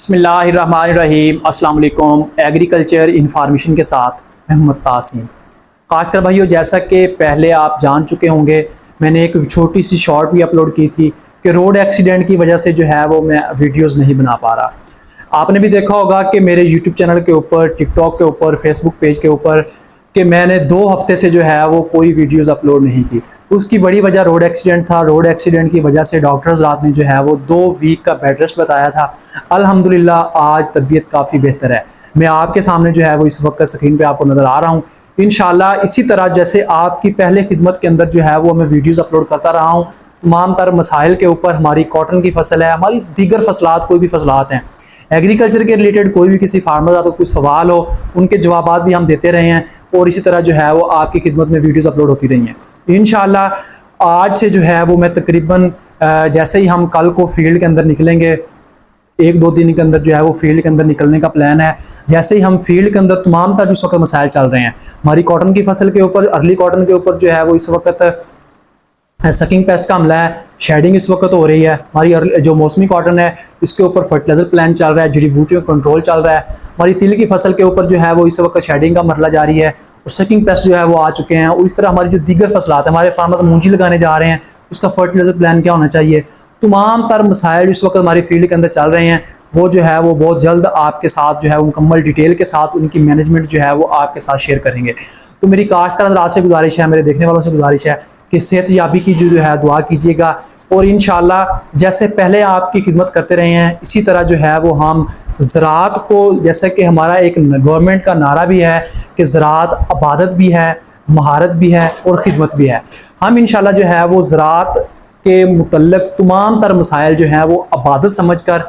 बिस्मिल्लाहिर्रहमानिर्रहीम। अस्सलाम वालेकुम। एग्रीकल्चर इन्फॉर्मेशन के साथ मोहम्मद तासीम। खासकर भाइयों, जैसा कि पहले आप जान चुके होंगे, मैंने एक छोटी सी शॉर्ट भी अपलोड की थी कि रोड एक्सीडेंट की वजह से जो है वो मैं वीडियोस नहीं बना पा रहा। आपने भी देखा होगा कि मेरे यूट्यूब चैनल के ऊपर, टिकटॉक के ऊपर, फेसबुक पेज के ऊपर कि मैंने 2 हफ्ते से जो है वो कोई वीडियोस अपलोड नहीं की। उसकी बड़ी वजह रोड एक्सीडेंट था। रोड एक्सीडेंट की वजह से डॉक्टर्स रात ने जो है वो 2 वीक का बेड रेस्ट बताया था। अल्हम्दुलिल्लाह आज तबीयत काफ़ी बेहतर है। मैं आपके सामने जो है वो इस वक्त स्क्रीन पे आपको नज़र आ रहा हूँ। इंशाल्लाह इसी तरह जैसे आपकी पहले खिदमत के अंदर जो है वो मैं वीडियोस अपलोड करता रहा हूँ तमाम तर मसाइल के ऊपर। हमारी कॉटन की फसल है, हमारी दीगर फसलात, कोई भी फसलात हैं, एग्रीकल्चर के रिलेटेड कोई भी किसी फार्मर का कोई सवाल हो, उनके जवाब भी हम देते रहे हैं और इसी तरह जो है वो आपकी खिदमत में वीडियोस अपलोड होती रही हैं। इंशाल्लाह आज से जो है वो मैं तकरीबन जैसे ही हम कल को फील्ड के अंदर निकलेंगे, 1-2 दिन के अंदर जो है वो फील्ड के अंदर निकलने का प्लान है। जैसे ही हम फील्ड के अंदर तमाम तर जिस वक्त मसाइल चल रहे हैं हमारी कॉटन की फसल के ऊपर, अर्ली कॉटन के ऊपर जो है वो इस वक्त सकिंग पेस्ट का हमला है, शेडिंग इस वक्त हो रही है। हमारी जो मौसमी कॉटन है इसके ऊपर फर्टिलाइजर प्लान चल रहा है, जड़ी बूटियों का कंट्रोल चल रहा है। हमारी तिल की फसल के ऊपर जो है वो इस वक्त शेडिंग का मरला जारी है और सकिंग पेस्ट जो है वो आ चुके हैं। और इस तरह हमारी जो दीगर फसलात है, हमारे फार्मर मूंजी लगाने जा रहे हैं, उसका फर्टिलाइजर प्लान क्या होना चाहिए। तमाम तर मसाइल इस वक्त हमारी फील्ड के अंदर चल रहे हैं, वो जो है वो बहुत जल्द आपके साथ जो है वो मुकम्मल डिटेल के साथ उनकी मैनेजमेंट जो है वो आपके साथ शेयर करेंगे। तो मेरी काश्तकार हज़रात से गुजारिश है, मेरे देखने वालों से गुजारिश है कि सेहत याबी की जो है दुआ कीजिएगा और इंशाल्लाह जैसे पहले आपकी खिदमत करते रहे हैं इसी तरह जो है वो हम ज़राअत को, जैसे कि हमारा एक गवर्नमेंट का नारा भी है कि ज़राअत आबादत भी है, महारत भी है और ख़िदमत भी है। हम इंशाल्लाह जो है वो ज़राअत के मुतल्लिक़ तमाम तर मसाइल जो है वो आबादत समझ कर,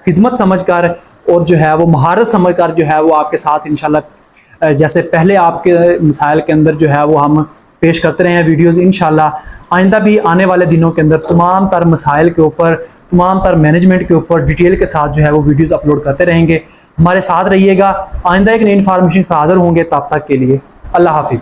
खिदमत समझ कर और जो है वो महारत समझ कर जो है वो आपके साथ इंशाल्लाह जैसे पहले आपके मसाइल के अंदर जो है वो हम पेश करते रहे हैं वीडियोस। इंशाल्लाह आइंदा भी आने वाले दिनों के अंदर तमाम तर मसाइल के ऊपर, तमाम तर मैनेजमेंट के ऊपर डिटेल के साथ जो है वो वीडियोस अपलोड करते रहेंगे। हमारे साथ रहिएगा। आइंदा एक नई इन्फॉर्मेशन से हाजिर होंगे, तब तक के लिए अल्लाह हाफिज़।